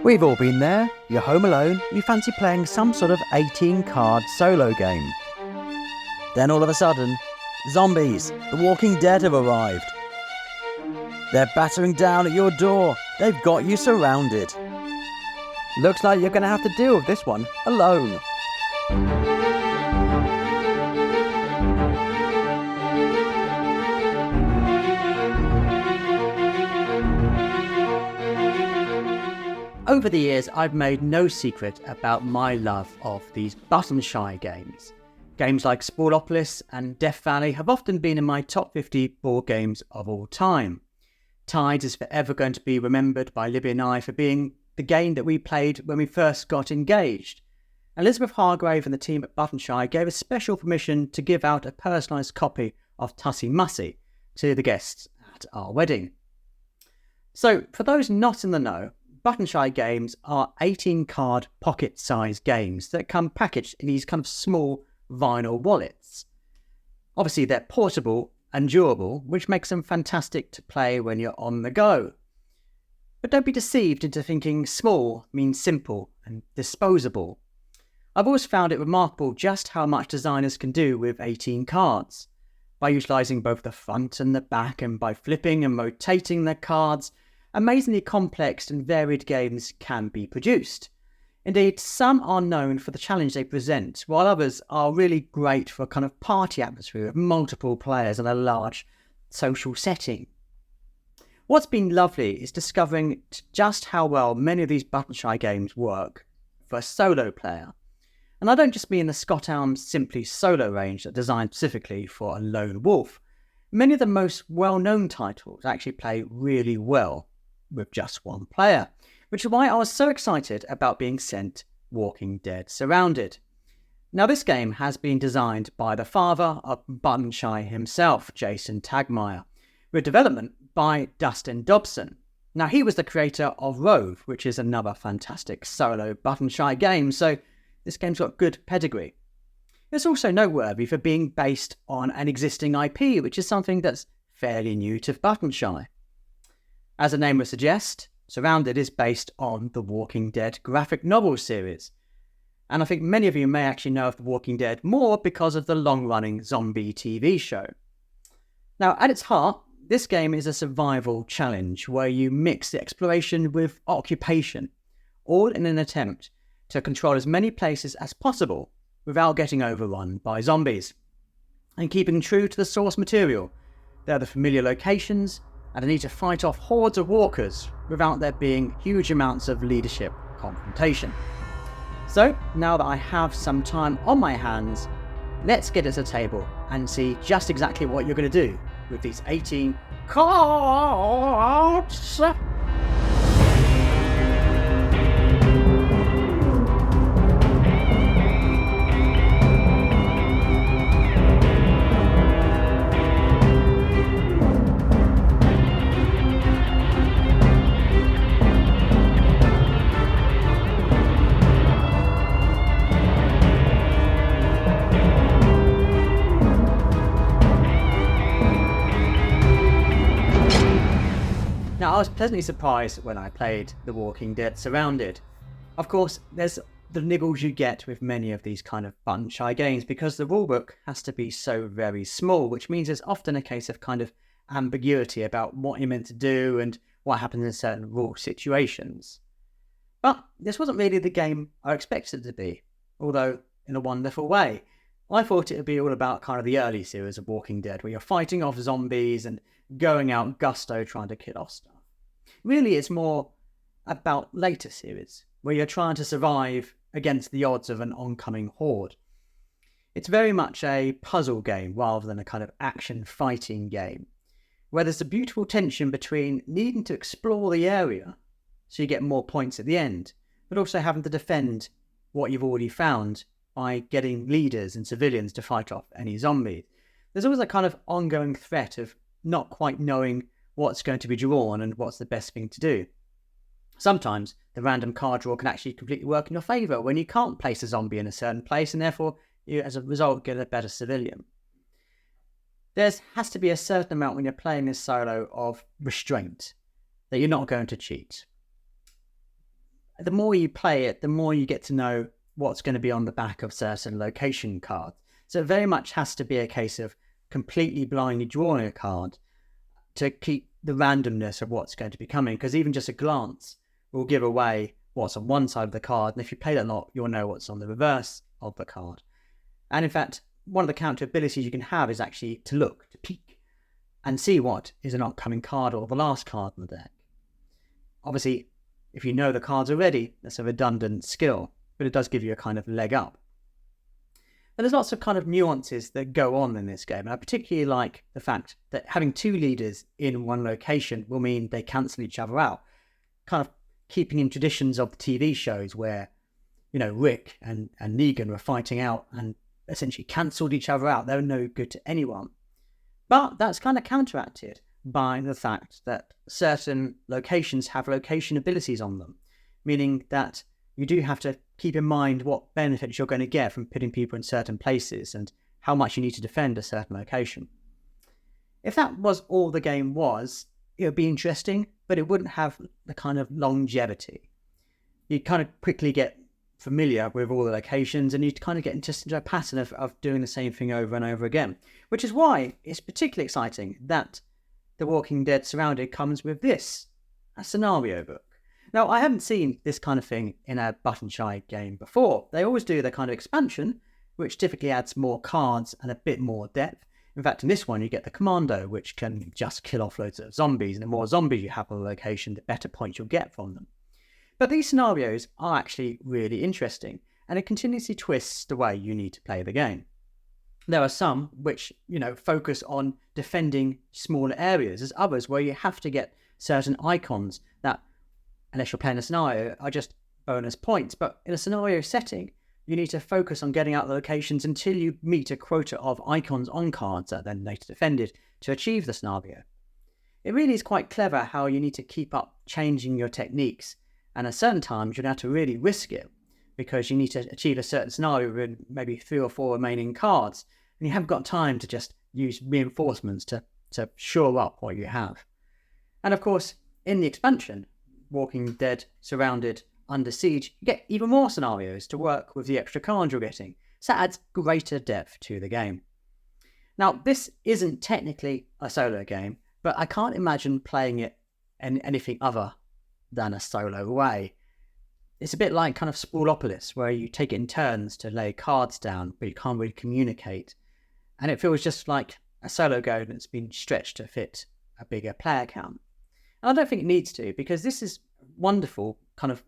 We've all been there. You're home alone, you fancy playing some sort of 18-card solo game. Then all of a sudden, zombies, the Walking Dead have arrived. They're battering down at your door. They've got you surrounded. Looks like you're going to have to deal with this one alone. Over the years, I've made no secret about my love of these button-shy games. Games like Sprawlopolis and Death Valley have often been in my top 50 board games of all time. Tides is forever going to be remembered by Libby and I for being the game that we played when we first got engaged. Elizabeth Hargrave and the team at Buttonshy gave us special permission to give out a personalised copy of Tussie Mussy to the guests at our wedding. So, for those not in the know, Buttonshy games are 18-card pocket-sized games that come packaged in these kind of small vinyl wallets. Obviously, they're portable and durable, which makes them fantastic to play when you're on the go. But don't be deceived into thinking small means simple and disposable. I've always found it remarkable just how much designers can do with 18 cards. By utilising both the front and the back, and by flipping and rotating their cards, amazingly complex and varied games can be produced. Indeed, some are known for the challenge they present, while others are really great for a kind of party atmosphere with multiple players in a large social setting. What's been lovely is discovering just how well many of these Buttonshy games work for a solo player. And I don't just mean the Scott Elms Simply Solo range that's designed specifically for a lone wolf. Many of the most well-known titles actually play really well with just one player, which is why I was so excited about being sent Walking Dead Surrounded. Now, this game has been designed by the father of Buttonshy himself, Jason Tagmeyer, with development by Dustin Dobson. Now, he was the creator of Rove, which is another fantastic solo Buttonshy game, so this game's got good pedigree. It's also noteworthy for being based on an existing IP, which is something that's fairly new to Buttonshy. As the name would suggest, Surrounded is based on the Walking Dead graphic novel series. And I think many of you may actually know of the Walking Dead more because of the long-running zombie TV show. Now, at its heart, this game is a survival challenge where you mix the exploration with occupation, all in an attempt to control as many places as possible without getting overrun by zombies. And keeping true to the source material, they're the familiar locations, and I need to fight off hordes of walkers without there being huge amounts of leadership confrontation. So, now that I have some time on my hands, let's get at the table and see just exactly what you're going to do with these 18 cards. Now, I was pleasantly surprised when I played The Walking Dead Surrounded. Of course, there's the niggles you get with many of these kind of Buttonshy games because the rulebook has to be so very small, which means there's often a case of kind of ambiguity about what you're meant to do and what happens in certain rule situations. But this wasn't really the game I expected it to be, although in a wonderful way. I thought it would be all about kind of the early series of Walking Dead, where you're fighting off zombies and going out gusto trying to kill off stuff. Really, it's more about later series, where you're trying to survive against the odds of an oncoming horde. It's very much a puzzle game rather than a kind of action fighting game, where there's a beautiful tension between needing to explore the area so you get more points at the end, but also having to defend what you've already found by getting leaders and civilians to fight off any zombies. There's always a kind of ongoing threat of not quite knowing what's going to be drawn and what's the best thing to do. Sometimes the random card draw can actually completely work in your favour when you can't place a zombie in a certain place, and therefore you, as a result, get a better civilian. There has to be a certain amount when you're playing this solo of restraint, that you're not going to cheat. the more you play it, the more you get to know what's going to be on the back of certain location cards. So it very much has to be a case of completely blindly drawing a card to keep the randomness of what's going to be coming, because even just a glance will give away what's on one side of the card, and if you play that a lot, you'll know what's on the reverse of the card. And in fact, one of the counter abilities you can have is actually to look, to peek, and see what is an upcoming card or the last card in the deck. Obviously, if you know the cards already, that's a redundant skill, but it does give you a kind of leg up. But there's lots of kind of nuances that go on in this game, and I particularly like the fact that having two leaders in one location will mean they cancel each other out, kind of keeping in traditions of the TV shows where, you know, Rick and Negan were fighting out and essentially cancelled each other out. They were no good to anyone. But that's kind of counteracted by the fact that certain locations have location abilities on them, meaning that you do have to keep in mind what benefits you're going to get from putting people in certain places and how much you need to defend a certain location. If that was all the game was, it would be interesting, but it wouldn't have the kind of longevity. You'd kind of quickly get familiar with all the locations and you'd kind of get into a pattern of doing the same thing over and over again, which is why it's particularly exciting that The Walking Dead Surrounded comes with this, a scenario book. Now, I haven't seen this kind of thing in a button shy game before. They always do the kind of expansion, which typically adds more cards and a bit more depth. In fact, in this one, you get the Commando, which can just kill off loads of zombies. And the more zombies you have on the location, the better points you'll get from them. But these scenarios are actually really interesting, and it continuously twists the way you need to play the game. There are some which, you know, focus on defending smaller areas. There's others where you have to get certain icons that, unless you're playing a scenario, are just bonus points. But in a scenario setting, you need to focus on getting out the locations until you meet a quota of icons on cards that are then later defended to achieve the scenario. It really is quite clever how you need to keep up changing your techniques, and at certain times you'll have to really risk it because you need to achieve a certain scenario with maybe 3 or 4 remaining cards, and you haven't got time to just use reinforcements to shore up what you have. And of course, in the expansion, Walking Dead Surrounded Under Siege, you get even more scenarios to work with the extra cards you're getting, so that adds greater depth to the game. Now, this isn't technically a solo game, but I can't imagine playing it in anything other than a solo way. It's a bit like kind of Spoolopolis, where you take it in turns to lay cards down, but you can't really communicate. And it feels just like a solo game that's been stretched to fit a bigger player count. And I don't think it needs to, because this is wonderful kind of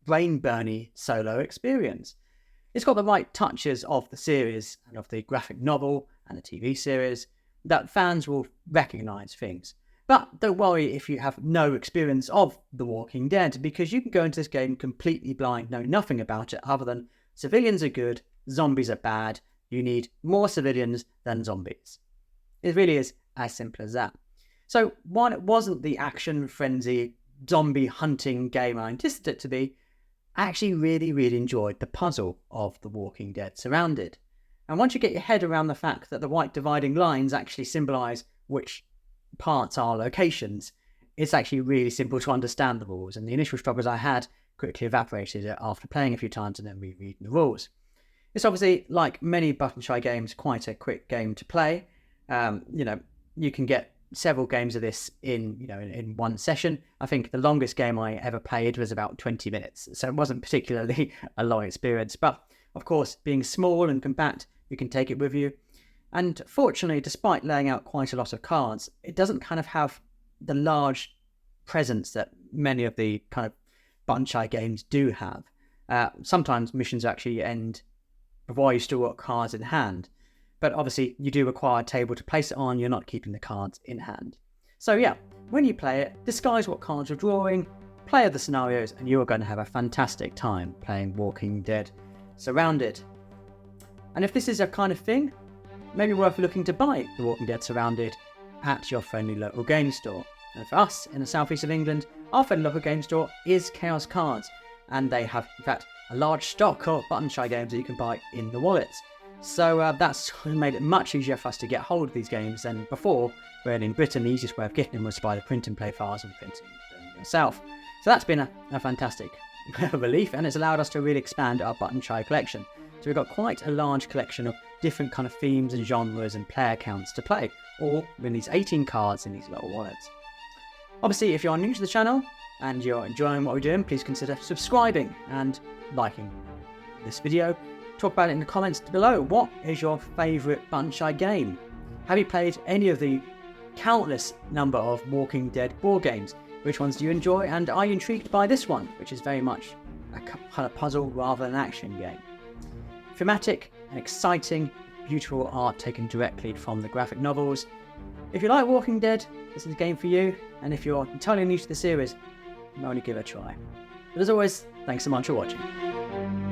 brain-burny solo experience. It's got the right touches of the series and of the graphic novel and the TV series that fans will recognise things. But don't worry if you have no experience of The Walking Dead, because you can go into this game completely blind, know nothing about it other than civilians are good, zombies are bad, you need more civilians than zombies. It really is as simple as that. So while it wasn't the action frenzy zombie hunting game I anticipated it to be, I actually really enjoyed the puzzle of The Walking Dead Surrounded. And once you get your head around the fact that the white dividing lines actually symbolise which parts are locations, it's actually really simple to understand the rules, and the initial struggles I had quickly evaporated after playing a few times and then rereading the rules. It's obviously, like many button shy games, quite a quick game to play. You can get several games of this in one session. I think the longest game I ever played was about 20 minutes, so it wasn't particularly a long experience, but of course, being small and compact, you can take it with you. And fortunately, despite laying out quite a lot of cards, it doesn't kind of have the large presence that many of the kind of button shy games do have. Sometimes missions actually end before you still got cards in hand. But obviously, you do require a table to place it on, you're not keeping the cards in hand. So yeah, when you play it, disguise what cards you're drawing, play other scenarios, and you are going to have a fantastic time playing Walking Dead Surrounded. And if this is a kind of thing, maybe worth looking to buy The Walking Dead Surrounded at your friendly local game store. And for us in the southeast of England, our friendly local game store is Chaos Cards, and they have, in fact, a large stock of button shy games that you can buy in the wallets. So that's made it much easier for us to get hold of these games than before, when in Britain the easiest way of getting them was by the print and play files and printing them yourself. So that's been a fantastic relief, and it's allowed us to really expand our button shy collection. So we've got quite a large collection of different kind of themes and genres and player counts to play, all in these 18 cards in these little wallets. Obviously, if you're new to the channel and you're enjoying what we're doing, please consider subscribing and liking this video. Talk about it in the comments below. What is your favourite button shy game? Have you played any of the countless number of Walking Dead board games? Which ones do you enjoy, and are you intrigued by this one, which is very much a kind of puzzle rather than an action game? Thematic and exciting, beautiful art taken directly from the graphic novels. If you like Walking Dead, this is a game for you, and if you're entirely new to the series, only give it a try. But as always, thanks so much for watching.